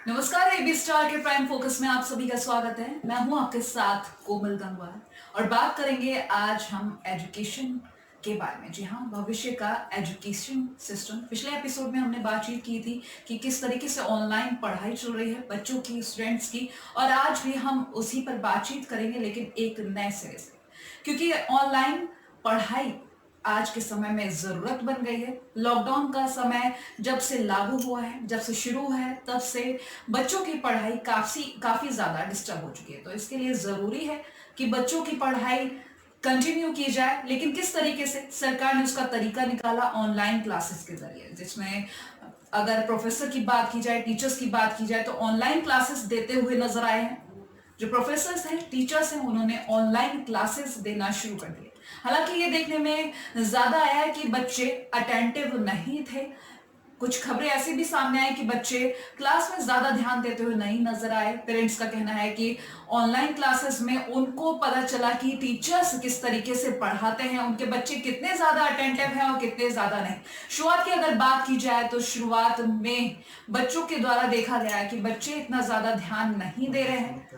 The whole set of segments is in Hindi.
नमस्कार, एबी स्टार के प्राइम फोकस में आप सभी का स्वागत है। मैं हूं आपके साथ कोमल गंगवार और बात करेंगे आज हम एजुकेशन के बारे में। जी हाँ, भविष्य का एजुकेशन सिस्टम। पिछले एपिसोड में हमने बातचीत की थी कि किस तरीके से ऑनलाइन पढ़ाई चल रही है बच्चों की, स्टूडेंट्स की, और आज भी हम उसी पर बातचीत करेंगे, लेकिन एक नए सिरे से, क्योंकि ऑनलाइन पढ़ाई आज के समय में जरूरत बन गई है। लॉकडाउन का समय जब से लागू हुआ है, जब से शुरू हुआ है, तब से बच्चों की पढ़ाई काफी ज्यादा डिस्टर्ब हो चुकी है। तो इसके लिए जरूरी है कि बच्चों की पढ़ाई कंटिन्यू की जाए, लेकिन किस तरीके से? सरकार ने उसका तरीका निकाला ऑनलाइन क्लासेस के जरिए, जिसमें अगर प्रोफेसर की बात की जाए, टीचर्स की बात की जाए, तो ऑनलाइन क्लासेस देते हुए नजर आए हैं। जो प्रोफेसर्स हैं, टीचर्स हैं, उन्होंने ऑनलाइन क्लासेस देना शुरू कर दिए। हालांकि ये देखने में ज्यादा आया है कि बच्चे अटेंटिव नहीं थे। कुछ खबरें ऐसी भी सामने आई कि बच्चे क्लास में ज्यादा ध्यान देते हुए नहीं नजर आए। पेरेंट्स का कहना है कि ऑनलाइन क्लासेस में उनको पता चला कि टीचर्स किस तरीके से पढ़ाते हैं, उनके बच्चे कितने ज्यादा अटेंटिव हैं और कितने ज्यादा नहीं। शुरुआत की अगर बात की जाए तो शुरुआत में बच्चों के द्वारा देखा गया है कि बच्चे इतना ज्यादा ध्यान नहीं दे रहे हैं,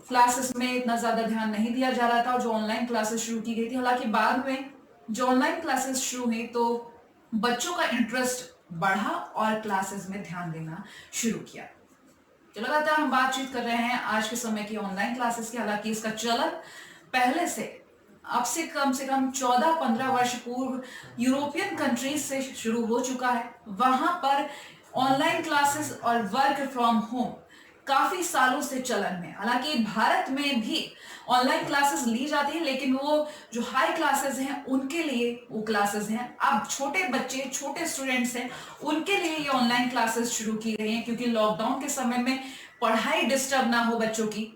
क्लासेस में इतना ज्यादा ध्यान नहीं दिया जा रहा था, और जो ऑनलाइन क्लासेस शुरू की गई थी, हालांकि बाद में जो ऑनलाइन क्लासेस शुरू हुई तो बच्चों का इंटरेस्ट बढ़ा और क्लासेस में ध्यान देना शुरू किया। तो लगातार हम बातचीत कर रहे हैं आज के समय की ऑनलाइन क्लासेस की। हालांकि इसका चलन पहले से अब से कम 14-15 वर्ष पूर्व यूरोपियन कंट्रीज से शुरू हो चुका है। वहां पर ऑनलाइन क्लासेस और वर्क फ्रॉम होम काफी सालों से चलन में। हालांकि भारत में भी ऑनलाइन क्लासेस ली जाती है, लेकिन वो जो हाई क्लासेस हैं उनके लिए वो क्लासेस हैं। अब छोटे बच्चे, छोटे स्टूडेंट्स हैं, उनके लिए ये ऑनलाइन क्लासेस शुरू की गई हैं, क्योंकि लॉकडाउन के समय में पढ़ाई डिस्टर्ब ना हो बच्चों की,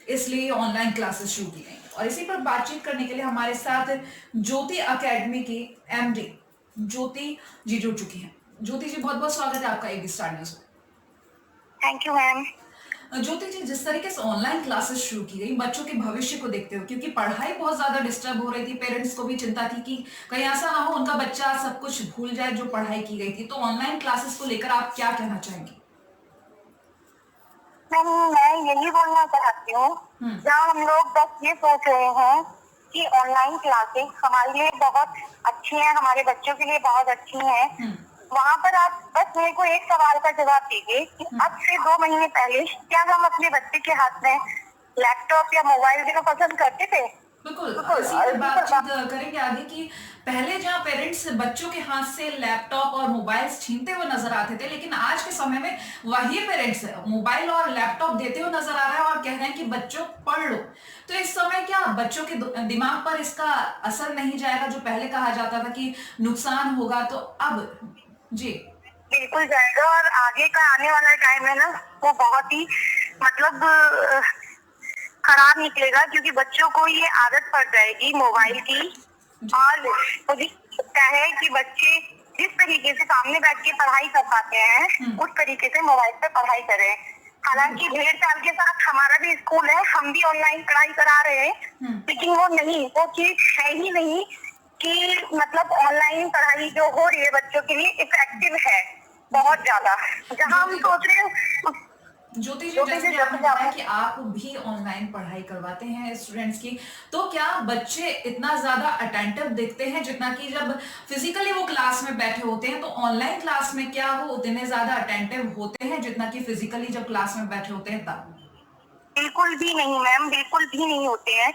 इसलिए ऑनलाइन क्लासेस शुरू की गई। और इसी पर बातचीत करने के लिए हमारे साथ ज्योति एकेडमी की एमडी ज्योति जी जुड़ चुकी हैं। ज्योति जी, बहुत बहुत स्वागत है आपका एबी स्टार न्यूज में। Thank you ma'am. Jyoti ji, जिस तरीके से ऑनलाइन क्लासेस शुरू की गई बच्चों के भविष्य को देखते हो, क्योंकि पढ़ाई बहुत ज्यादा डिस्टर्ब हो रही थी, पेरेंट्स को भी चिंता थी कि कहीं ऐसा ना हो उनका बच्चा सब कुछ भूल जाए जो पढ़ाई की गई थी, तो ऑनलाइन क्लासेस को लेकर आप क्या कहना चाहेंगे? मैम, मैं यही बोलना चाहती हूँ, जहाँ हम लोग बस ये सोच रहे हैं कि ऑनलाइन क्लासेस हमारे लिए बहुत अच्छी हैं, हमारे बच्चों के लिए बहुत अच्छी हैं, वहाँ पर आप बस मेरे को एक सवाल का जवाब दीजिए कि अब से 2 महीने पहले क्या हम अपने बच्चे के हाथ में लैपटॉप या मोबाइल देना पसंद करते थे? बिल्कुल, इसी पर बातचीत करेंगे आगे कि पहले जहाँ पेरेंट्स बच्चों के हाथ से लैपटॉप और मोबाइल्स छीनते हुए नजर आते थे, लेकिन आज के समय में वही पेरेंट्स मोबाइल और लैपटॉप देते हुए नजर आ रहा है और कह रहे हैं कि बच्चों पढ़ लो। तो इस समय क्या बच्चों के दिमाग पर इसका असर नहीं जाएगा? जो पहले कहा जाता था कि नुकसान होगा, तो अब जी बिल्कुल जाएगा। और आगे का आने वाला टाइम है ना, वो बहुत ही मतलब खराब निकलेगा, क्योंकि बच्चों को ये आदत पड़ जाएगी मोबाइल की। और मुझे लगता है कि बच्चे जिस तरीके से सामने बैठ के पढ़ाई कर पाते हैं उस तरीके से मोबाइल पे पढ़ाई करें। हालांकि 1.5 साल के साथ हमारा भी स्कूल है, हम भी ऑनलाइन पढ़ाई करा रहे हैं, लेकिन वो चीज है ही नहीं कि मतलब ऑनलाइन पढ़ाई जो हो रही है बच्चों के लिए इफेक्टिव है बहुत ज्यादा। जहाँ हम सोच रहे हैं ज्योति जी, जैसे आपने बताया कि आप भी ऑनलाइन पढ़ाई करवाते हैं स्टूडेंट्स की, तो क्या बच्चे इतना ज्यादा अटेंटिव दिखते हैं जितना कि जब फिजिकली वो क्लास में बैठे होते हैं? तो ऑनलाइन क्लास में क्या वो उतने ज्यादा अटेंटिव होते हैं जितना कि फिजिकली जब क्लास में बैठे होते हैं तब? बिल्कुल भी नहीं मैम, बिल्कुल भी नहीं होते हैं।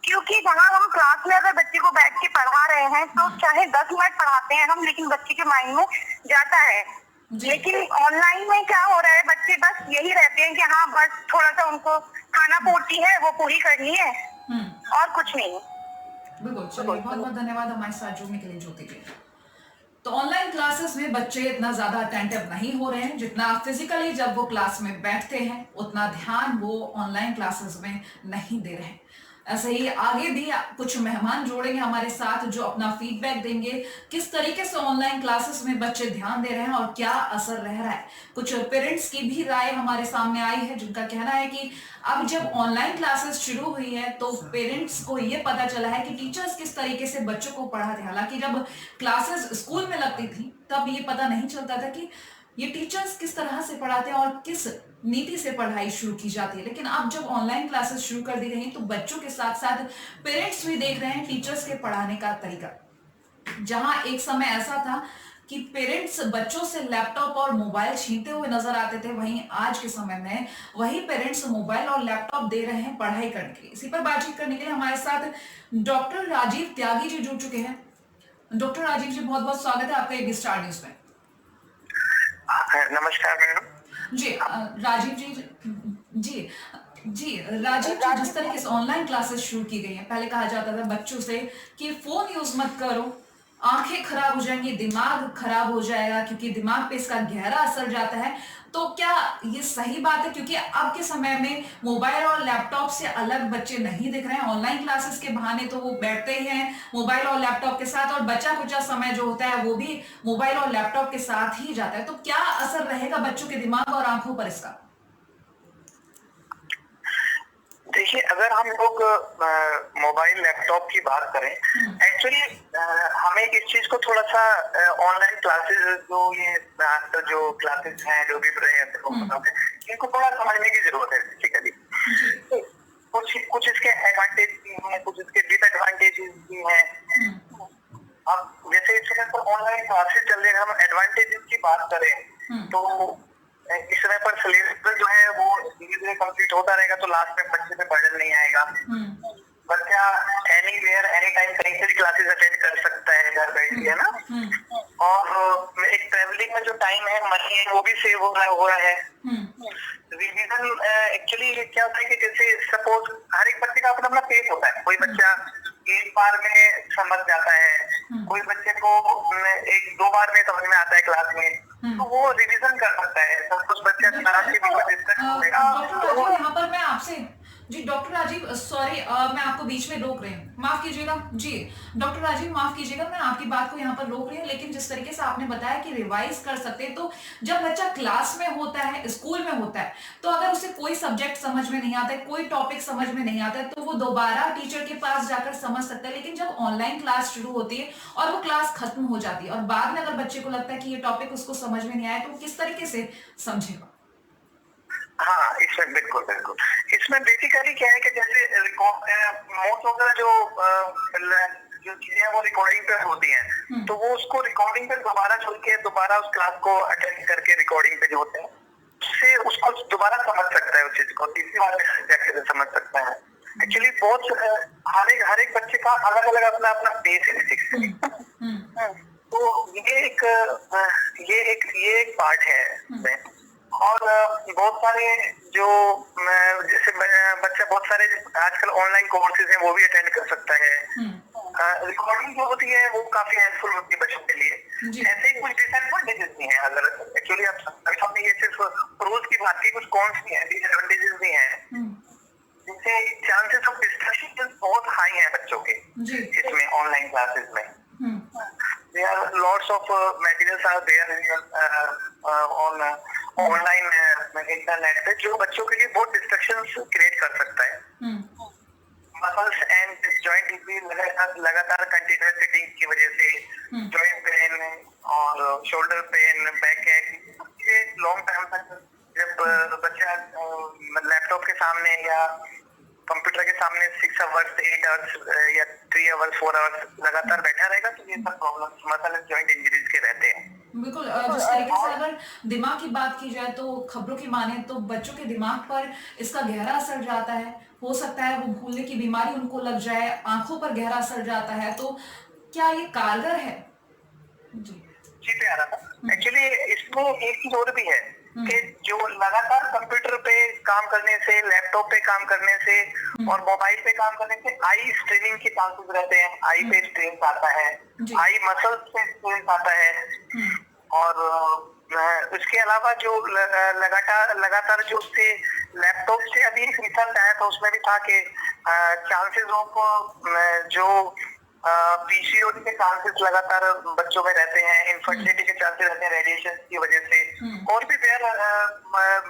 क्योंकि जहाँ हम क्लास में अगर बच्चे को बैठ के पढ़ा रहे हैं तो चाहे 10 मिनट पढ़ाते हैं हम, लेकिन बच्चे के माइंड में जाता है। लेकिन ऑनलाइन में क्या हो रहा है, बच्चे बस यही रहते हैं कि हाँ बस थोड़ा सा उनको खाना पूर्ति है वो पूरी करनी है और कुछ नहीं। बिल्कुल, चलिए, बहुत बहुत धन्यवाद हमारे साथ जुड़ने के लिए ज्योति जी। तो ऑनलाइन क्लासेस में बच्चे इतना ज्यादा अटेंटिव नहीं हो रहे हैं जितना फिजिकली जब वो क्लास में बैठते हैं, उतना ध्यान वो ऑनलाइन क्लासेस में नहीं दे रहे हैं। ऐसे ही आगे भी कुछ मेहमान जोड़ेंगे हमारे साथ जो अपना फीडबैक देंगे किस तरीके से ऑनलाइन क्लासेस में बच्चे ध्यान दे रहे हैं और क्या असर रह रहा है। कुछ पेरेंट्स की भी राय हमारे सामने आई है, जिनका कहना है कि अब जब ऑनलाइन क्लासेस शुरू हुई है तो पेरेंट्स को ये पता चला है कि टीचर्स किस तरीके से बच्चों को पढ़ाते हैं। हालांकि जब क्लासेस स्कूल में लगती थी तब ये पता नहीं चलता था कि ये टीचर्स किस तरह से पढ़ाते हैं और किस नीति से पढ़ाई शुरू की जाती है। लेकिन अब जब ऑनलाइन क्लासेस शुरू कर दी गई हैं तो बच्चों के साथ साथ पेरेंट्स भी देख रहे हैं टीचर्स के पढ़ाने का तरीका। जहां एक समय ऐसा था कि पेरेंट्स बच्चों से लैपटॉप और मोबाइल छीनते हुए नजर आते थे, वहीं आज के समय में वही पेरेंट्स मोबाइल और लैपटॉप दे रहे हैं पढ़ाई करने के लिए। इसी पर बातचीत करने के लिए हमारे साथ डॉक्टर राजीव त्यागी जी जुड़ चुके हैं। डॉक्टर राजीव जी, बहुत बहुत स्वागत है आपका एबी स्टार न्यूज में। नमस्कार मैडम जी राजीव जी जी जी राजीव जी, जिस तरीके से ऑनलाइन क्लासेस शुरू की गई हैं, पहले कहा जाता था बच्चों से कि फोन यूज मत करो, आंखें खराब हो जाएंगी, दिमाग खराब हो जाएगा, क्योंकि दिमाग पे इसका गहरा असर जाता है। तो क्या ये सही बात है? क्योंकि अब के समय में मोबाइल और लैपटॉप से अलग बच्चे नहीं दिख रहे हैं। ऑनलाइन क्लासेस के बहाने तो वो बैठते ही हैं मोबाइल और लैपटॉप के साथ, और बचा कुचा समय जो होता है वो भी मोबाइल और लैपटॉप के साथ ही जाता है। तो क्या असर रहेगा बच्चों के दिमाग और आंखों पर इसका? देखिए, अगर हम लोग मोबाइल लैपटॉप की बात करें, एक्चुअली हमें इस चीज को थोड़ा सा ऑनलाइन क्लासेस जो क्लासेस हैं जो भी रहे हैं इनको थोड़ा समझने की जरूरत है बेसिकली। कुछ कुछ इसके एडवांटेज भी हैं, कुछ इसके डिसएडवांटेजेस भी हैं। अब जैसे इस समय पर ऑनलाइन क्लासेस चल रहे हैं, हम एडवांटेजेस की बात करें तो इस समय पर सिलेबस जो है वो धीरे धीरे कंप्लीट होता रहेगा, तो लास्ट में बच्चे पे बर्डन नहीं आएगा। बच्चा एनीवेयर एनी टाइम कहीं से भी क्लासेस अटेंड कर सकता है घर बैठ के, है ना। और एक ट्रेवलिंग में जो टाइम है, मनी है, वो भी सेव हो रहा है। रिवीजन एक्चुअली क्या होता है कि जैसे सपोज हर एक बच्चे का अपना अपना पेस होता है। कोई बच्चा एक बार में समझ जाता है, कोई बच्चे को एक दो बार में समझ में आता है क्लास में, तो वो रिवीजन कर सकता है। सब कुछ बच्चा क्लास के बीच डिस्कस होगा। यहाँ पर मैं आपसे जी डॉक्टर राजीव, सॉरी मैं आपको बीच में रोक रही हूँ, माफ कीजिएगा। जी डॉक्टर राजीव, माफ कीजिएगा, मैं आपकी बात को यहाँ पर रोक रही हूँ। लेकिन जिस तरीके से आपने बताया कि रिवाइज कर सकते हैं, तो जब बच्चा क्लास में होता है, स्कूल में होता है, तो अगर उसे कोई सब्जेक्ट समझ में नहीं आता है, कोई टॉपिक समझ में नहीं आता है, तो वो दोबारा टीचर के पास जाकर समझ सकता है। लेकिन जब ऑनलाइन क्लास शुरू होती है और वो क्लास खत्म हो जाती है और बाद में अगर बच्चे को लगता है कि ये टॉपिक उसको समझ में नहीं आया, तो किस तरीके से समझेगा? हाँ, इसमें बिल्कुल बिल्कुल इसमें बेसिकली क्या है कि जैसे मोस्ट ऑफ द जो चीजें वो रिकॉर्डिंग पे होती हैं, तो वो उसको रिकॉर्डिंग पे दोबारा सुन के दोबारा उस क्लास को अटेंड करके रिकॉर्डिंग पे जो होते हैं उससे उसको दोबारा समझ सकता है, उस चीज को तीसरी बार में समझ सकता है। एक्चुअली बहुत हर एक बच्चे का अलग अलग अपना अपना पेस है। तो ये एक पार्ट है। और बहुत सारे जो जैसे बच्चा बहुत सारे आजकल ऑनलाइन कोर्सेज हैं वो भी अटेंड कर सकता है। रिकॉर्डिंग जो होती है वो काफी हेल्पफुल होती है बच्चों के लिए। ऐसे ही कुछ डिसएडवांटेजेस भी हैं। अगर एक्चुअली आपने ये सिर्फ प्रोज की बात की, कुछ कॉन्स भी हैं, डिसएडवांटेजेस भी हैं। जिससे चांसेस ऑफ डिस्ट्रैक्शन बहुत हाई हैं बच्चों के इसमें ऑनलाइन क्लासेस में। There are lots of materials are there on online internet पे, जो बच्चों के लिए बहुत डिस्ट्रैक्शंस क्रिएट कर सकता है। मसल्स एंड जॉइंट इंजरी लगातार कंटिन्यूअस सिटिंग की वजह से जॉइंट पेन और शोल्डर पेन, बैक एक, ये लॉन्ग टाइम तक जब बच्चा लैपटॉप के सामने या कंप्यूटर के सामने 6 आवर्स 8 आवर्स या 3 आवर्स 4 आवर्स लगातार बैठा रहेगा, तो ये सब प्रॉब्लम्स मसल जॉइंट इंजरीज के रहते हैं। बिल्कुल, जिस तरीके से अगर दिमाग की बात की जाए तो खबरों की माने तो बच्चों के दिमाग पर इसका गहरा असर जाता है। हो सकता है वो भूलने की बीमारी उनको लग जाए, आंखों पर गहरा असर जाता है। तो क्या ये कारगर है? जी पे आ रहा था। एक्चुअली इसमें एक चीज और भी है कि जो लगातार कंप्यूटर पे काम करने से, लैपटॉप पे काम करने से और मोबाइल पे काम करने से आई स्ट्रेनिंग के चांसेस रहते हैं। आई पे स्ट्रेन आता है, आई मसल्स पे स्ट्रेन आता है। और उसके अलावा जो लगातार जो उससे लैपटॉप से अभी एक रिसर्च आया था, उसमें भी था कि चांसेस ऑफ जो पीसीओडी के चांसेस लगातार बच्चों में रहते हैं, इनफर्टिलिटी के चांसेस रहते हैं रेडिएशन की वजह से, और भी देयर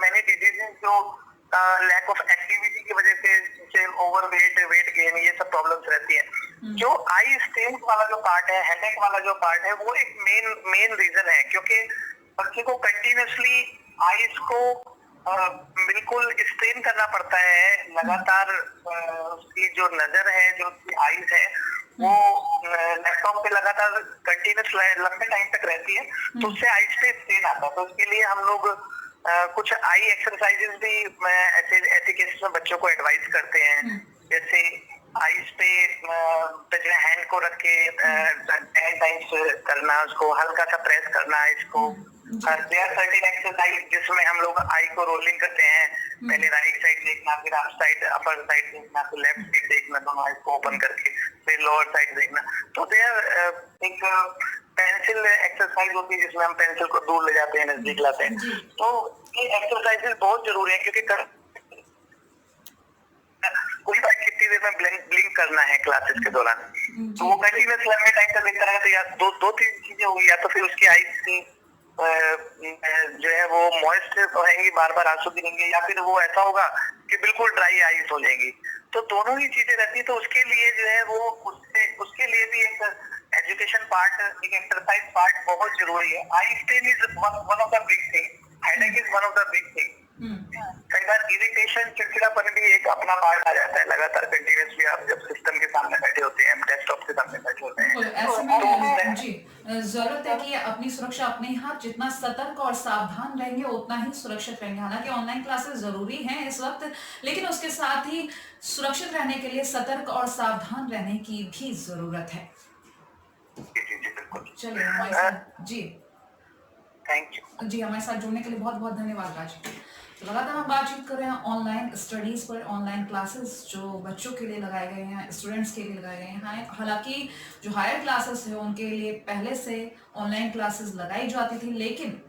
मैनी डिजीजेस जो लैक ऑफ एक्टिविटी की वजह से, जैसे ओवरवेट, वेट गेन, ये सब प्रॉब्लम्स रहती है। जो आई स्ट्रेन वाला जो पार्ट है, हेडेक वाला जो पार्ट है, वो एक मेन रीजन है। क्योंकि बच्चे को कंटिन्यूअसली आईज को बिल्कुल स्ट्रेन करना पड़ता है लगातार। उसकी जो नजर है, जो उसकी आईज है, वो लैपटॉप पे लगातार कंटिन्यूस लंबे टाइम तक रहती है, तो उससे आईज पे स्ट्रेन आता है। तो उसके लिए हम लोग कुछ आई एक्सरसाइजेस भी ऐसे केसेस में बच्चों को एडवाइस करते हैं। जैसे आईज पे जो हैंड को रख के 10 टाइम्स करना, उसको हल्का सा प्रेस करना इसको। सर्टेन एक्सरसाइज जिसमें हम लोग आई को रोलिंग करते हैं, पहले राइट साइड देखना, फिर अपर साइड देखना, फिर लेफ्ट साइड देखना, दोनों आईज को ओपन करके, फिर लोअर साइड देखना। तो एक पेंसिल एक्सरसाइज होती है जिसमें हम पेंसिल को दूर ले जाते हैं, नजदीक लाते हैं। तो ये एक्सरसाइजेस बहुत जरूरी है, क्योंकि कोई कितनी देर में ब्लिंक करना है क्लासेस के दौरान, तो वो कंटिन्यूस लंबे टाइम तक देखता रहेगा, तो या दो तीन चीजें होंगी। या तो फिर उसकी आईज की जो है वो मॉइस्ट रहेंगी, बार बार आंसू गिरेंगे, या फिर वो ऐसा होगा कि बिल्कुल ड्राई आईज हो जाएंगी। तो दोनों ही चीजें रहती है। तो उसके लिए जो है वो उसके लिए भी एक एजुकेशन पार्ट, एक एक्सरसाइज पार्ट बहुत जरूरी है। Eye strain is one of the big thing, headache is one of the big thing. कई बार इरिटेशन, चिड़चिड़ापन भी एक अपना पार्ट आ जाता है लगातार कंटिन्यूसली आप जब सिस्टम के सामने बैठे होते हैं, डेस्कटॉप के सामने बैठे होते हैं। ऐसे में जी जरूरत है कि अपनी सुरक्षा अपने हाथ, जितना सतर्क और सावधान रहेंगे उतना ही सुरक्षित रहेंगे। हालांकि ऑनलाइन क्लासेस जरूरी हैं इस वक्त, लेकिन उसके साथ ही सुरक्षित रहने के लिए सतर्क और सावधान रहने की भी जरूरत है। चलिए हमारे साथ जी, थैंक यू जी, हमारे साथ जुड़ने के लिए बहुत बहुत धन्यवाद राज। तो लगातार हम बातचीत कर रहे हैं ऑनलाइन स्टडीज पर, ऑनलाइन क्लासेस जो बच्चों के लिए लगाए गए हैं, स्टूडेंट्स के लिए लगाए गए हैं। हालांकि जो हायर क्लासेस है उनके लिए पहले से ऑनलाइन क्लासेस लगाई जाती थी, लेकिन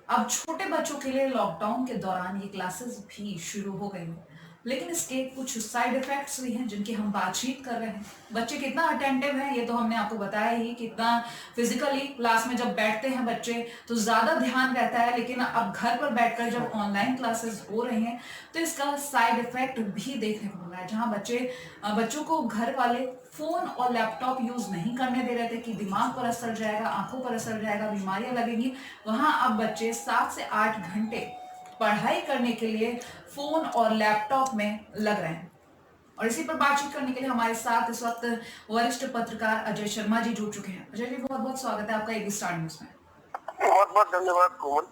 अब छोटे बच्चों के लिए लॉकडाउन के दौरान ये क्लासेस भी शुरू हो गई हैं। लेकिन इसके कुछ साइड इफेक्ट्स भी हैं जिनकी हम बातचीत कर रहे हैं। बच्चे कितना अटेंटिव हैं ये तो हमने आपको बताया ही, कितना फिजिकली क्लास में जब बैठते हैं बच्चे तो ज्यादा ध्यान रहता है, लेकिन अब घर पर बैठकर जब ऑनलाइन क्लासेस हो रही हैं तो इसका साइड इफेक्ट भी देखने को मिल रहा है। जहां बच्चों को घर वाले फोन और लैपटॉप यूज नहीं करने दे रहे थे कि दिमाग पर असर जाएगा, आंखों पर असर जाएगा, बीमारियां लगेंगी, वहां अब बच्चे 7 से 8 घंटे पढ़ाई करने के लिए फोन और लैपटॉप में लग रहे हैं। और इसी पर बातचीत करने के लिए हमारे साथ इस वक्त वरिष्ठ पत्रकार अजय शर्मा जी जुड़ चुके हैं। अजय जी, बहुत बहुत स्वागत है आपका एबी स्टार न्यूज में। बहुत बहुत धन्यवाद कोमल।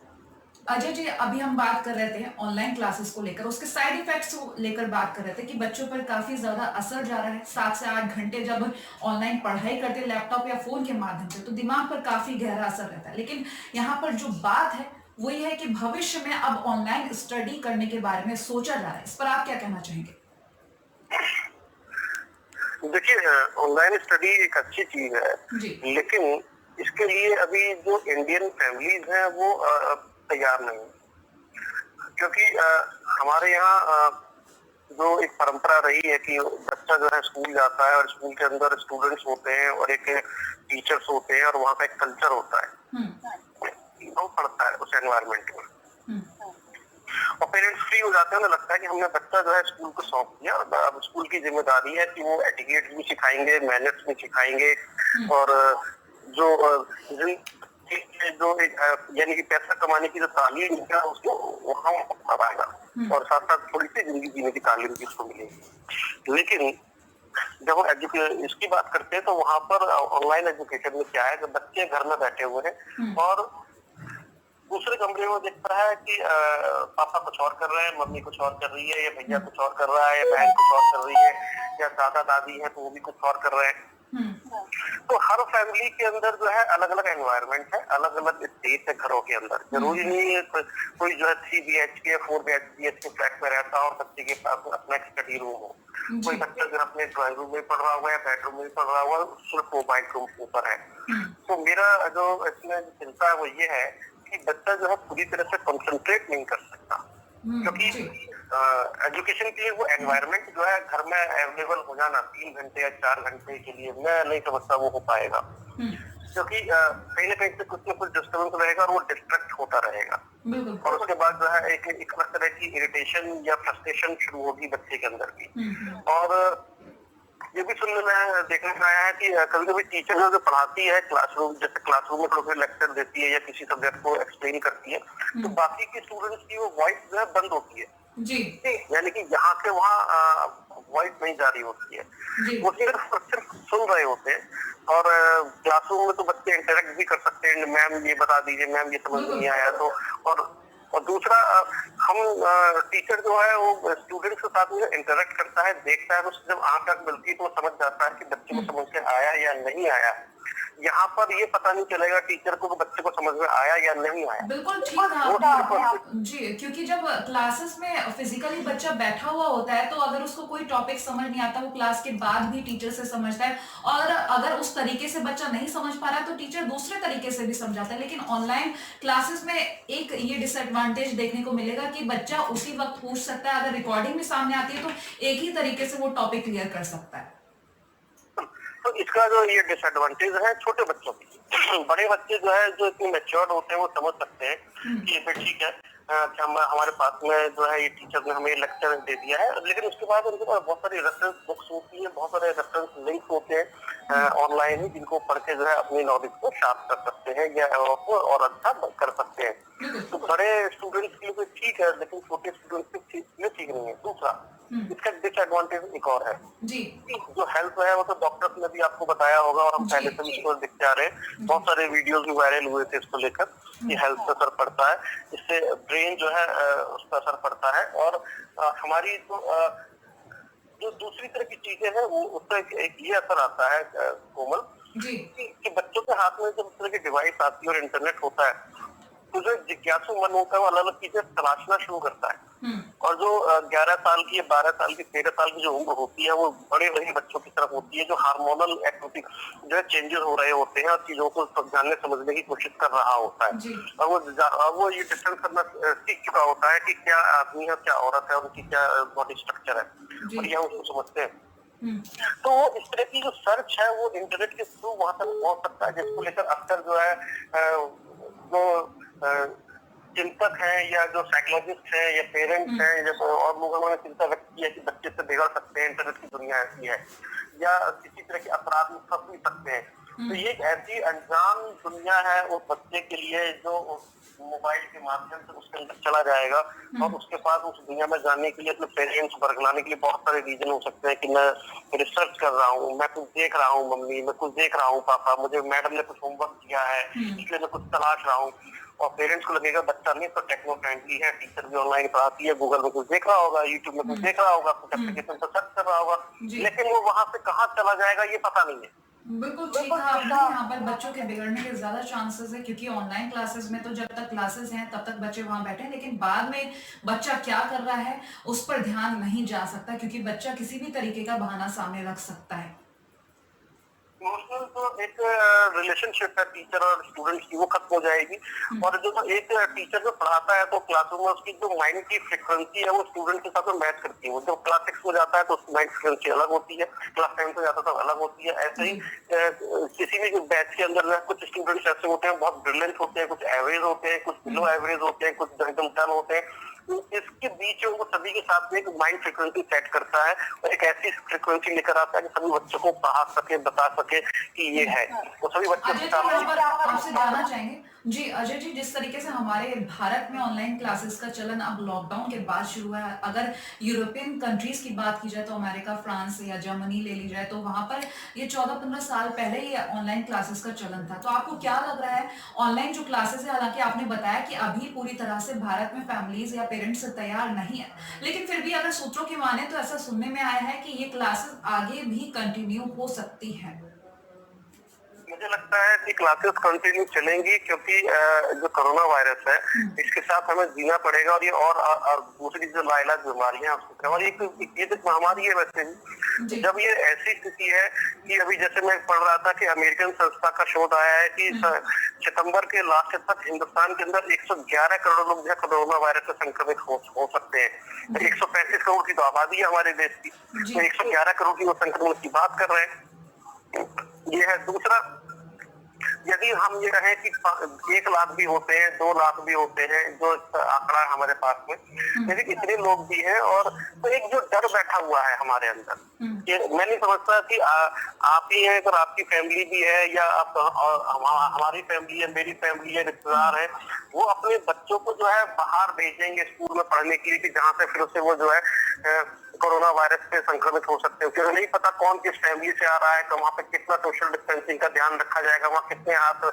अजय जी, अभी हम बात कर रहे थे ऑनलाइन क्लासेस को लेकर, उसके साइड इफेक्ट्स को लेकर बात कर रहे थे कि बच्चों पर काफी ज्यादा असर जा रहा है। 7 से 8 घंटे जब ऑनलाइन पढ़ाई करते हैं लैपटॉप या फोन के माध्यम से तो दिमाग पर काफी गहरा असर रहता है। लेकिन यहाँ पर जो बात है वो ये है कि भविष्य में अब ऑनलाइन स्टडी करने के बारे में सोचा जा रहा है, इस पर आप क्या कहना चाहेंगे? देखिए, ऑनलाइन स्टडी एक अच्छी चीज है, लेकिन इसके लिए अभी जो इंडियन फैमिलीज हैं वो तैयार नहीं, क्योंकि हमारे यहाँ जो एक परंपरा रही है कि बच्चा जो है स्कूल जाता है और स्कूल के अंदर स्टूडेंट्स होते हैं और एक टीचर्स होते हैं और वहाँ का एक कल्चर होता है, वो पढ़ता है उस एनवायरनमेंट में, और पेरेंट्स फ्री हो जाते हैं। उन्हें लगता है कि हमने बच्चा जो है स्कूल को सौंप दिया, अब स्कूल की जिम्मेदारी है कि वो एटिकेट्स भी सिखाएंगे, मैनर्स भी सिखाएंगे, और जो एक यानी कि पैसा कमाने की जो तालीम है उसको वहाँ पढ़ाएगा, और साथ साथ थोड़ी सी जिंदगी जीने की तालीम भी उसको मिलेगी। लेकिन जब हम इसकी बात करते हैं तो वहाँ पर ऑनलाइन एजुकेशन में क्या है कि बच्चे घर में बैठे हुए हैं और दूसरे कमरे में दिख रहा है कि पापा कुछ और कर रहे हैं, मम्मी कुछ और कर रही है, या भैया कुछ और कर रहा है, या बहन कुछ और कर रही है, या दादा दादी है तो वो भी कुछ और कर रहे हैं। तो हर फैमिली के अंदर जो है अलग अलग एनवायरनमेंट है, अलग अलग स्पेस है घरों के अंदर। जरूरी नहीं है कोई जो है 3 BHK 4 BHK फ्लैट में रहता और बच्चे के पास अपना स्टडी रूम हो। कोई बच्चा जो अपने ड्राइंग रूम में पढ़ रहा हुआ है, बेडरूम में पढ़ रहा हुआ, सिर्फ मोबाइल रूम के ऊपर है। तो मेरा जो इसमें चिंता है वो ये है कि बच्चा जो है पूरी तरह से कंसंट्रेट नहीं कर सकता, क्योंकि एजुकेशन के लिए वो एनवायरनमेंट जो है घर में अवेलेबल हो जाना 3 घंटे या 4 घंटे के लिए, मैं नहीं समझता वो हो पाएगा, क्योंकि कहीं ना कहीं से कुछ न कुछ डिस्टर्बेंस रहेगा और वो डिस्ट्रैक्ट होता रहेगा, और उसके बाद जो है एक तरह की इरिटेशन या फ्रस्ट्रेशन शुरू होगी बच्चे के अंदर भी। और ये भी सुनने में देखने में आया है कि कभी कभी टीचर जो पढ़ाती है क्लासरूम, जैसे क्लासरूम में कोई लेक्चर देती है या किसी सब्जेक्ट को एक्सप्लेन करती है, तो बाकी के स्टूडेंट्स की वो वॉइस जो है बंद होती है जी यानी कि यहाँ से वहाँ वॉइस नहीं जा रही होती है, जी वो सिर्फ सुन रहे होते हैं। और क्लासरूम में तो बच्चे इंटरेक्ट भी कर सकते हैं, मैम ये बता दीजिए, मैम ये समझ नहीं आया तो। और दूसरा हम टीचर जो है वो स्टूडेंट्स के साथ में इंटरेक्ट करता है, देखता है, तो जब आंख आंख मिलती है तो वो समझ जाता है कि बच्चे को समझ के आया या नहीं आया। यहाँ पर ये पता नहीं चलेगा टीचर को बच्चे को समझ में आया या नहीं आया। बिल्कुल ठीक कहा आपने जी, क्योंकि जब क्लासेस में फिजिकली बच्चा बैठा हुआ होता है तो अगर उसको कोई टॉपिक समझ नहीं आता वो क्लास के बाद भी टीचर से समझता है, और अगर उस तरीके से बच्चा नहीं समझ पा रहा है तो टीचर दूसरे तरीके से भी समझाता है। लेकिन ऑनलाइन क्लासेस में एक ये डिसएडवांटेज देखने को मिलेगा कि बच्चा उसी वक्त पूछ सकता है, अगर रिकॉर्डिंग भी सामने आती है तो एक ही तरीके से वो टॉपिक क्लियर कर सकता है। तो इसका जो ये डिसएडवांटेज है छोटे बच्चों की। बड़े बच्चे जो है जो इतने मैच्योर्ड होते हैं वो समझ सकते हैं कि ये ठीक है कि हमारे पास में जो है ये टीचर ने हमें लेक्चर दे दिया है, लेकिन उसके बाद उनके पास बहुत सारी रेफरेंस बुक्स होती है, बहुत सारे रेफरेंस लिंक्स होते हैं ऑनलाइन ही, जिनको पढ़ के जो है अपनी नॉलेज को शार्प कर सकते हैं या और अच्छा कर सकते हैं। तो बड़े स्टूडेंट्स के लिए ठीक है, लेकिन छोटे स्टूडेंट्स के लिए ठीक नहीं है। दूसरा इसका डिसएडवांटेज एक और है जी, जो हेल्थ है वो तो डॉक्टर्स ने भी आपको बताया होगा और हम पहले से भी इसको देखते आ रहे हैं, बहुत सारे वीडियोस भी वायरल हुए थे इसको लेकर कि हेल्थ पर असर पड़ता है, इससे ब्रेन जो है उस पर असर पड़ता है। और हमारी जो दूसरी तरह की चीजें हैं वो उसका एक ये असर आता है कोमल जी, कि बच्चों के हाथ में जब इस तरह की डिवाइस आती है और इंटरनेट होता है तो जो जिज्ञासु मन होता है वो अलग अलग चीजें तलाशना शुरू करता है। और जो 11 साल की, 12 साल की, 13 साल की जो उम्र होती है वो बड़े बड़े बच्चों की तरफ होती है, जो हार्मोनल एक्टिविटी जो है चेंजेस हो रहे होते हैं और चीजों को जानने समझने की कोशिश कर रहा होता है। और वो ये डिफरेंस करना सीख चुका होता है कि क्या आदमी है, क्या औरत है, उनकी क्या बॉडी स्ट्रक्चर है, और यह उसको समझते हैं। तो वो इस तरह की जो सर्च है वो इंटरनेट के थ्रू वहां तक पहुंच सकता है, जिसको लेकर अक्सर जो है जो चिंतक हैं या जो साइकोलॉजिस्ट हैं या पेरेंट्स हैं या और लोगों ने चिंता व्यक्त की है कि बच्चे से बिगड़ सकते हैं, इंटरनेट की दुनिया ऐसी है, या किसी तरह के अपराध में फंस भी सकते हैं। तो ये एक ऐसी अनजान दुनिया है उस बच्चे के लिए जो मोबाइल के माध्यम से उसके अंदर चला जाएगा, और उसके पास उस दुनिया में जाने के लिए अपने पेरेंट्स बरगलाने के लिए बहुत सारे रीजन हो सकते हैं कि मैं रिसर्च कर रहा हूँ, मैं कुछ देख रहा हूँ मम्मी, मैं कुछ देख रहा हूँ पापा, मुझे मैडम ने कुछ होमवर्क दिया है इसलिए मैं कुछ तलाश रहा हूँ। और पेरेंट्स को लगेगा बच्चा नहीं तो टेक्नो फ्रेंडली है, टीचर भी ऑनलाइन पढ़ाती है, गूगल में कुछ देख रहा होगा, यूट्यूब में कुछ देख रहा होगा, कुछ एप्लीकेशन पर सर्च कर रहा होगा, लेकिन वो वहां से कहाँ चला जाएगा ये पता नहीं है। बिल्कुल ठीक है आपने, यहाँ पर बच्चों के बिगड़ने के ज्यादा चांसेस है, क्योंकि ऑनलाइन क्लासेस में तो जब तक क्लासेस हैं तब तक बच्चे वहां बैठे हैं, लेकिन बाद में बच्चा क्या कर रहा है उस पर ध्यान नहीं जा सकता, क्योंकि बच्चा किसी भी तरीके का बहाना सामने रख सकता है। इमोशनल तो एक रिलेशनशिप है टीचर और स्टूडेंट की, वो खत्म हो जाएगी। और जो एक टीचर जो पढ़ाता है तो क्लासरूम में उसकी जो माइंड की फ्रिक्वेंसी है वो स्टूडेंट के साथ में मैच करती है। वो जब क्लास 6 में जाता है तो उसकी माइंड फ्रिक्वेंसी अलग होती है, क्लास 10 में जाता है तो अलग होती है। ऐसे ही किसी भी बैच के अंदर कुछ स्टूडेंट्स ऐसे होते हैं बहुत ब्रिलियंट होते हैं, कुछ एवरेज होते हैं, कुछ बिलो एवरेज होते हैं, कुछ एकदम डल होते हैं। तो इसके बीच वो सभी के साथ में एक माइंड फ्रिक्वेंसी सेट करता है और एक ऐसी फ्रिक्वेंसी लेकर आता है कि सभी बच्चों को पढ़ा सके, बता सके कि ये है, तो सभी बच्चों के साथ। आपसे जानना चाहेंगे जी अजय जी, जिस तरीके से हमारे भारत में ऑनलाइन क्लासेस का चलन अब लॉकडाउन के बाद शुरू हुआ है, अगर यूरोपियन कंट्रीज की बात की जाए तो अमेरिका, फ्रांस या जर्मनी ले ली जाए तो वहां पर ये 14-15 साल पहले ये ऑनलाइन क्लासेस का चलन था। तो आपको क्या लग रहा है ऑनलाइन जो क्लासेस है, हालांकि आपने बताया कि अभी पूरी तरह से भारत में फैमिलीज या पेरेंट्स तैयार नहीं है, लेकिन फिर भी अगर सूत्रों की माने तो ऐसा सुनने में आया है कि ये क्लासेस आगे भी कंटिन्यू हो सकती है। मुझे लगता है कि क्लासेस कंटिन्यू चलेंगी, क्योंकि जो कोरोना वायरस है इसके साथ हमें जीना पड़ेगा, और ये और दूसरी जो लाइलाज बीमारियां और ये जो महामारी है वैसे ही, जब ये ऐसी स्थिति है कि अभी जैसे मैं पढ़ रहा था कि अमेरिकन संस्था का शोध आया है कि सितंबर के लास्ट तक हिंदुस्तान के अंदर 111 करोड़ लोग जो कोरोना वायरस से संक्रमित हो सकते हैं। 135 करोड़ की तो आबादी है हमारे देश की, तो 111 करोड़ की वो संक्रमण की बात कर रहे हैं। ये है। दूसरा यदि हम ये कहें कि 1 लाख भी होते हैं, 2 लाख भी होते हैं, जो आंकड़ा है हमारे पास में, यदि इतने लोग भी हैं, और तो एक जो डर बैठा हुआ है हमारे अंदर, कि मैं नहीं समझता कि आप ही हैं, अगर आपकी फैमिली भी है, या आप हमारी फैमिली है, मेरी फैमिली है, रिश्तेदार है, वो अपने बच्चों को जो है बाहर भेजेंगे स्कूल में पढ़ने के लिए, कि जहाँ से फिर उससे वो जो है कोरोना वायरस से संक्रमित हो सकते हैं, क्योंकि नहीं पता कौन किस फैमिली से आ रहा है, तो वहाँ पे कितना सोशल डिस्टेंसिंग का ध्यान रखा जाएगा, वहाँ कितने हाथ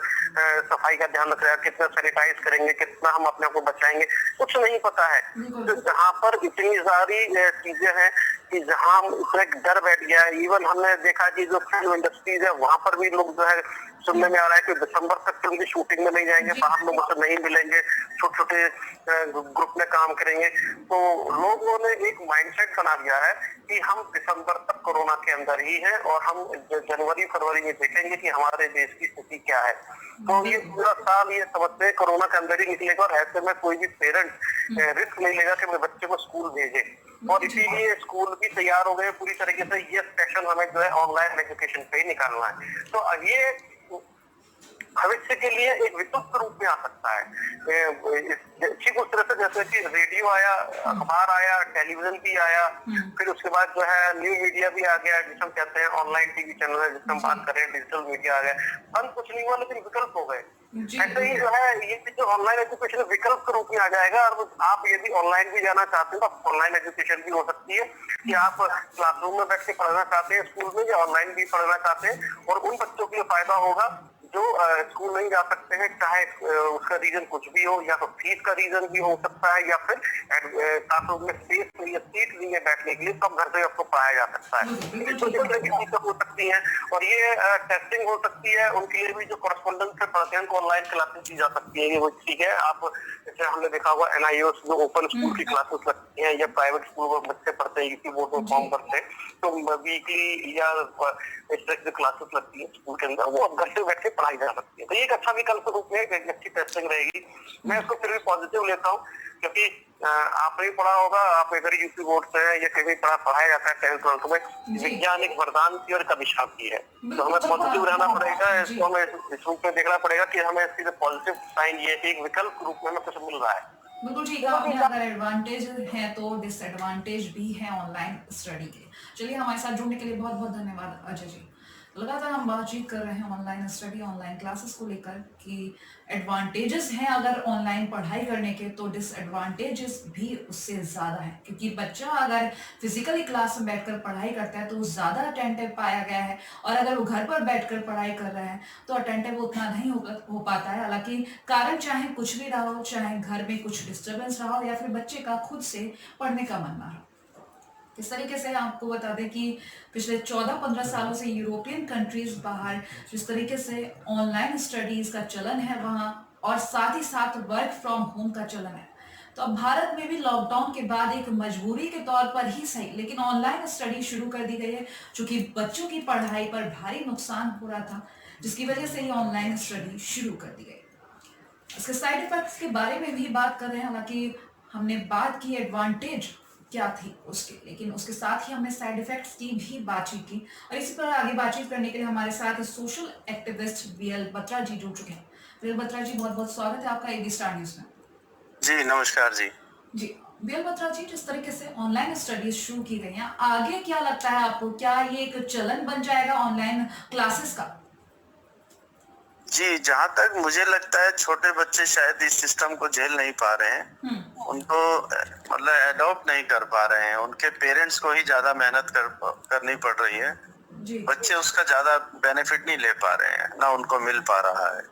सफाई का ध्यान रखा जाएगा, कितना सैनिटाइज करेंगे, कितना हम अपने आप को बचाएंगे, कुछ नहीं पता है। तो जहाँ पर इतनी सारी चीजें हैं कि जहाँ इतना डर बैठ गया है, इवन हमने देखा कि जो फिल्म इंडस्ट्रीज है वहां पर भी लोग जो है, सुनने में आ रहा है कि दिसंबर तक फिल्म की शूटिंग में नहीं जाएंगे, बाहर लोगों से नहीं मिलेंगे, छोटे छोटे ग्रुप में काम करेंगे। तो लोगों ने एक माइंडसेट बना दिया है कि हम दिसंबर तक कोरोना के अंदर ही हैं, और हम जनवरी फरवरी में देखेंगे कि हमारे देश की स्थिति क्या है। तो ये पूरा साल ये समझते हैं कोरोना के अंदर ही निकलेगा, और ऐसे में कोई भी पेरेंट रिस्क नहीं लेगा कि अपने बच्चे को स्कूल भेजे, और इसीलिए स्कूल भी तैयार हो गए पूरी तरीके से, ये सेशन हमें जो है ऑनलाइन एजुकेशन पे ही निकालना है। तो ये भविष्य के लिए एक विकल्प रूप में आ सकता है, ठीक उस तरह से जैसे कि रेडियो आया, अखबार आया, टेलीविजन भी आया, फिर उसके बाद जो है न्यू मीडिया भी आ गया, जिसे हम कहते हैं ऑनलाइन टीवी चैनल है, जिससे हम बात करें, डिजिटल मीडिया आ गया। बंद कुछ नहीं हुआ, लेकिन विकल्प हो गए। ऐसे ही जो है ये जो ऑनलाइन एजुकेशन विकल्प के रूप में आ जाएगा, और आप यदि ऑनलाइन भी जाना चाहते हो तो ऑनलाइन एजुकेशन भी हो सकती है, कि आप क्लासरूम में बैठ के पढ़ना चाहते हैं स्कूल में, या ऑनलाइन भी पढ़ना चाहते हैं, और उन बच्चों के लिए फायदा होगा जो स्कूल नहीं जा सकते हैं, चाहे उसका रीजन कुछ भी हो, या तो फीस का रीजन भी हो सकता है, या फिर क्लासरूम में स्पेस नहीं है, सीट नहीं है बैठने के लिए, तब घर से आपको पढ़ाया जा सकता है। तो इस तरह की चीजें हो सकती हैं, और ये टेस्टिंग हो सकती है उनके लिए भी जो कॉरेस्पॉन्डेंस से पढ़ते हैं, उनको ऑनलाइन क्लासेस दी जा सकती है। ये वो ठीक है, आप जैसे हमने देखा हुआ NIOS जो ओपन स्कूल की क्लासेस लगती हैं, या प्राइवेट स्कूल में बच्चे पढ़ते हैं, यूपी बोर्ड में फॉर्म करते हैं, तो वीकली या इस तरह की क्लासेस लगती है स्कूल के अंदर, वो घर से बैठ के पढ़ाई जा सकती है। तो ये एक अच्छा विकल्प रूप में एक अच्छी टेस्टिंग रहेगी। मैं इसको फिर भी पॉजिटिव लेता हूँ, क्योंकि आपने भी पढ़ा होगा, आप अगर यूपी बोर्ड से है, या कहीं पढ़ाया जाता है 10th 12th में, विज्ञान एक वरदान की और एक अभिशाप की है। तो हमें पॉजिटिव रहना पड़ेगा, इसको हमें इस रूप में देखना पड़ेगा कि हमें इसकी पॉजिटिव साइन ये एक विकल्प रूप में हमें कुछ मिल रहा है। बिल्कुल ठीक है, आपने अगर एडवांटेज है तो डिसएडवांटेज भी है ऑनलाइन स्टडी के। चलिए, हमारे साथ जुड़ने के लिए बहुत बहुत धन्यवाद अजय जी। लगातार हम बातचीत कर रहे हैं ऑनलाइन स्टडी, ऑनलाइन क्लासेस को लेकर, कि एडवांटेजेस हैं अगर ऑनलाइन पढ़ाई करने के, तो डिसएडवांटेजेस भी उससे ज़्यादा है, क्योंकि बच्चा अगर फिजिकली क्लास में बैठकर पढ़ाई करता है तो वो ज़्यादा अटेंटिव पाया गया है, और अगर वो घर पर बैठकर पढ़ाई कर रहा है तो अटेंटिव उतना नहीं हो पाता है। हालांकि कारण चाहे कुछ भी रहा हो, चाहे घर में कुछ डिस्टर्बेंस रहा हो, या फिर बच्चे का खुद से पढ़ने का मन ना हो। इस तरीके से आपको बता दें कि पिछले 14-15 सालों से यूरोपियन कंट्रीज बाहर जिस तरीके से ऑनलाइन स्टडीज का चलन है वहाँ, और साथ ही साथ वर्क फ्रॉम होम का चलन है, तो अब भारत में भी लॉकडाउन के बाद एक मजबूरी के तौर पर ही सही, लेकिन ऑनलाइन स्टडी शुरू कर दी गई है, चूंकि बच्चों की पढ़ाई पर भारी नुकसान हो रहा था, जिसकी वजह से ये ऑनलाइन स्टडी शुरू कर दी गई। इसके साइड इफेक्ट्स के बारे में भी बात कर रहे हैं। हालांकि हमने बात की एडवांटेज क्या थी उसके, लेकिन उसके साथ ही हमने साइड इफेक्ट्स की भी बातचीत की, और इसी पर आगे बातचीत करने के लिए हमारे साथ सोशल एक्टिविस्ट बीएल बत्रा जी जुड़ चुके हैं। बीएल बत्रा जी, बहुत बहुत स्वागत है आपका एबी स्टार न्यूज में। जी नमस्कार जी। जी बीएल बत्रा जी, जिस तरीके से ऑनलाइन स्टडीज शुरू की गई हैं, आगे क्या लगता है आपको, क्या ये एक चलन बन जाएगा ऑनलाइन क्लासेस का? जी, जहाँ तक मुझे लगता है छोटे बच्चे शायद इस सिस्टम को झेल नहीं पा रहे हैं, उनको मतलब एडॉप्ट नहीं कर पा रहे हैं, उनके पेरेंट्स को ही ज्यादा मेहनत करनी पड़ रही है। बच्चे उसका ज्यादा बेनिफिट नहीं ले पा रहे हैं, ना उनको मिल पा रहा है।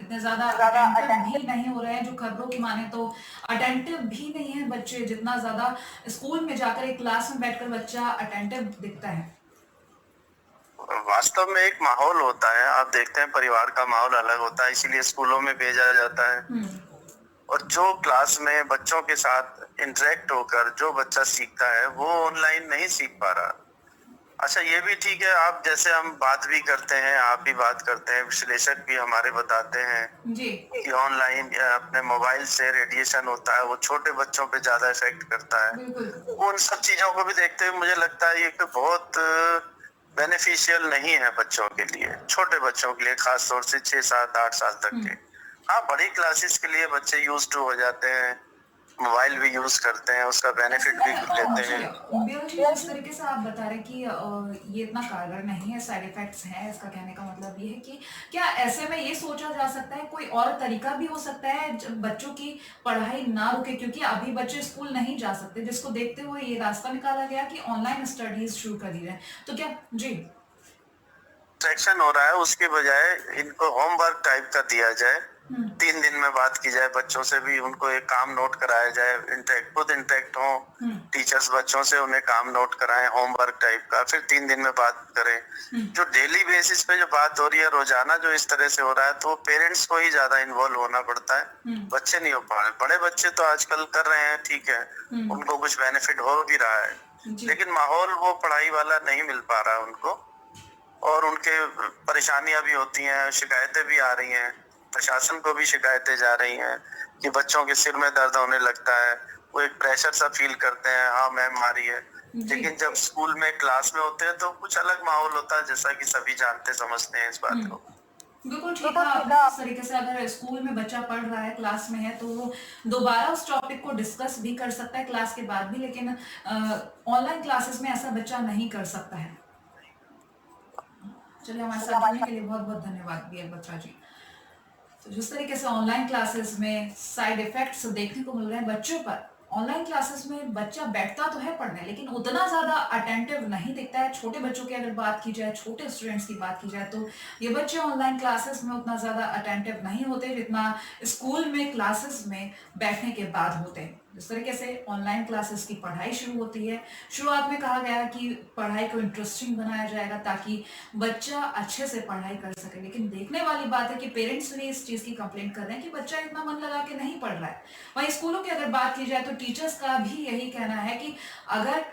इतने ज्यादा अटेंटिव भी नहीं हो रहे हैं, जो खबरों की माने तो अटेंटिव भी नहीं है बच्चे, जितना ज्यादा स्कूल में जाकर एक क्लास में बैठकर बच्चा अटेंटिव दिखता है। वास्तव में एक माहौल होता है, आप देखते हैं परिवार का माहौल अलग होता है, इसीलिए स्कूलों में भेजा जाता है। और जो क्लास में बच्चों के साथ इंटरेक्ट होकर जो बच्चा सीखता है वो ऑनलाइन नहीं सीख पा रहा। अच्छा, ये भी ठीक है, आप जैसे हम बात भी करते हैं, आप भी बात करते हैं, विश्लेषक भी हमारे बताते हैं जी कि ऑनलाइन अपने मोबाइल से रेडिएशन होता है, वो छोटे बच्चों पे ज्यादा इफेक्ट करता है। उन सब चीजों को भी देखते हुए मुझे लगता है ये बहुत बेनिफिशियल नहीं है बच्चों के लिए, छोटे बच्चों के लिए, खास तौर से 6, 7, 8 साल तक के। हाँ, बड़ी क्लासेस के लिए बच्चे यूज टू हो जाते हैं, मोबाइल भी यूज करते हैं, उसका बेनिफिट भी लेते हैं। बियल जी, जिस तरीके से आप बता रहे हैं कि ये इतना कारगर नहीं है, साइड इफेक्ट्स हैं, इसका कहने का मतलब ये है कि क्या ऐसे में ये सोचा जा सकता है कोई और तरीका भी हो सकता है बच्चों की पढ़ाई ना रुके, क्योंकि अभी बच्चे स्कूल नहीं जा सकते, जिसको देखते हुए ये रास्ता निकाला गया कि ऑनलाइन स्टडीज शुरू कर दी जाए, तो क्या जी डिस्ट्रैक्शन हो रहा है, उसके बजाय इनको होमवर्क टाइप का दिया जाए, 3 दिन में बात की जाए बच्चों से भी, उनको एक काम नोट कराया जाए, खुद इंटरेक्ट हो टीचर्स बच्चों से, उन्हें काम नोट कराएं होमवर्क टाइप का, फिर 3 दिन में बात करें। जो डेली बेसिस पे जो बात हो रही है, रोजाना जो इस तरह से हो रहा है, तो पेरेंट्स को ही ज्यादा इन्वॉल्व होना पड़ता है, बच्चे नहीं हो पा रहे। बड़े बच्चे तो आजकल कर रहे हैं, ठीक है, उनको कुछ बेनिफिट हो भी रहा है, लेकिन माहौल वो पढ़ाई वाला नहीं मिल पा रहा है उनको, और उनके परेशानियां भी होती हैं, शिकायतें भी आ रही हैं, प्रशासन को भी शिकायतें जा रही हैं कि बच्चों के सिर में दर्द होने लगता है, वो एक प्रेशर सा फील करते हैं, हाँ मैम आ रही है, लेकिन जब स्कूल में क्लास में होते हैं तो कुछ अलग माहौल होता है, जैसा कि सभी जानते समझते हैं इस बात को। बिल्कुल ठीक है आपने। इस तरीके से अगर स्कूल में बच्चा पढ़ रहा है, क्लास में है, तो वो दोबारा उस टॉपिक को डिस्कस भी कर सकता है क्लास के बाद भी, लेकिन ऑनलाइन क्लासेस में ऐसा बच्चा नहीं कर सकता है। चलिए, हमारे साथ जुड़ने के लिए बहुत बहुत धन्यवाद बीएल बत्रा जी। तो जिस तरीके से ऑनलाइन क्लासेस में साइड इफेक्ट्स देखने को मिल रहे हैं बच्चों पर, ऑनलाइन क्लासेस में बच्चा बैठता तो है पढ़ने, लेकिन उतना ज्यादा अटेंटिव नहीं दिखता है। छोटे बच्चों की अगर बात की जाए, छोटे स्टूडेंट्स की बात की जाए, तो ये बच्चे ऑनलाइन क्लासेस में उतना ज्यादा अटेंटिव नहीं होते जितना स्कूल में क्लासेस में बैठने के बाद होते हैं। जिस तरीके से ऑनलाइन क्लासेस की पढ़ाई शुरू होती है, शुरुआत में कहा गया कि पढ़ाई को इंटरेस्टिंग बनाया जाएगा ताकि बच्चा अच्छे से पढ़ाई कर सके, लेकिन देखने वाली बात है कि पेरेंट्स भी इस चीज की कंप्लेंट कर रहे हैं कि बच्चा इतना मन लगा के नहीं पढ़ रहा है। वहीं स्कूलों की अगर बात की जाए तो टीचर्स का भी यही कहना है कि अगर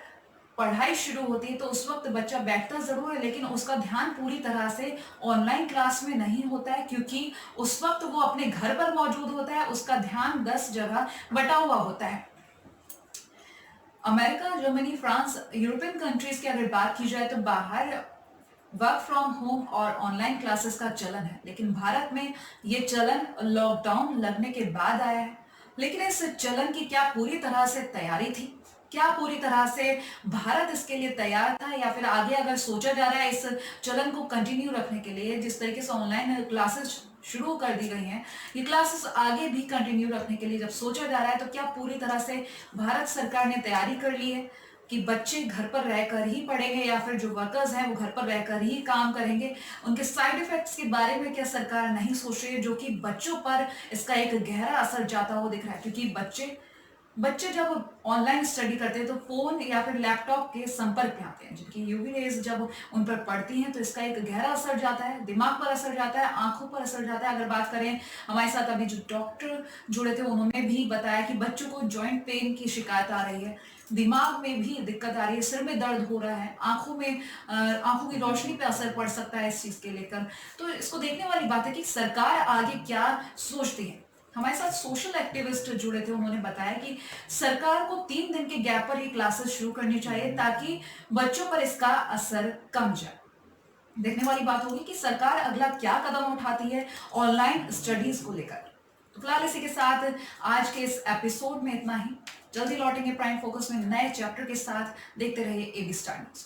पढ़ाई शुरू होती है तो उस वक्त बच्चा बैठता जरूर है, लेकिन उसका ध्यान पूरी तरह से ऑनलाइन क्लास में नहीं होता है, क्योंकि उस वक्त वो अपने घर पर मौजूद होता है, उसका ध्यान 10 जगह बटा हुआ होता है। America, Germany, France, European countries की अगर बात की जाए तो बाहर वर्क फ्रॉम होम और ऑनलाइन क्लासेस का चलन है, लेकिन भारत में ये चलन लॉकडाउन लगने के बाद आया है। लेकिन इस चलन की क्या पूरी तरह से तैयारी थी? क्या पूरी तरह से भारत इसके लिए तैयार था, या फिर आगे अगर सोचा जा रहा है इस चलन को कंटिन्यू रखने के लिए, जिस तरीके से ऑनलाइन क्लासेस शुरू कर दी गई हैं, ये क्लासेस आगे भी कंटिन्यू रखने के लिए जब सोचा जा रहा है, तो क्या पूरी तरह से भारत सरकार ने तैयारी कर ली है कि बच्चे घर पर रहकर ही पढ़ेंगे, या फिर जो वर्कर्स हैं वो घर पर रहकर ही काम करेंगे? उनके साइड इफेक्ट्स के बारे में क्या सरकार नहीं सोच रही है, जो कि बच्चों पर इसका एक गहरा असर जाता हुआ दिख रहा है? क्योंकि बच्चे जब ऑनलाइन स्टडी करते हैं तो फोन या फिर लैपटॉप के संपर्क में आते हैं, जिनकी यूवी रेज जब उन पर पड़ती हैं तो इसका एक गहरा असर जाता है, दिमाग पर असर जाता है, आंखों पर असर जाता है। अगर बात करें, हमारे साथ अभी जो डॉक्टर जुड़े थे उन्होंने भी बताया कि बच्चों को जॉइंट पेन की शिकायत आ रही है, दिमाग में भी दिक्कत आ रही है, सिर में दर्द हो रहा है, आंखों की रोशनी पे असर पड़ सकता है इस चीज के लेकर। तो इसको देखने वाली बात है कि सरकार आगे क्या सोचती है। हमारे साथ सोशल एक्टिविस्ट जुड़े थे, उन्होंने बताया कि सरकार को 3 दिन के गैप पर ये क्लासेस शुरू करनी चाहिए ताकि बच्चों पर इसका असर कम जाए। देखने वाली बात होगी कि सरकार अगला क्या कदम उठाती है ऑनलाइन स्टडीज को लेकर। तो फिलहाल इसी के साथ आज के इस एपिसोड में इतना ही। जल्दी लौटेंगे प्राइम फोकस में नए चैप्टर के साथ। देखते रहिए एबी स्टार न्यूज़।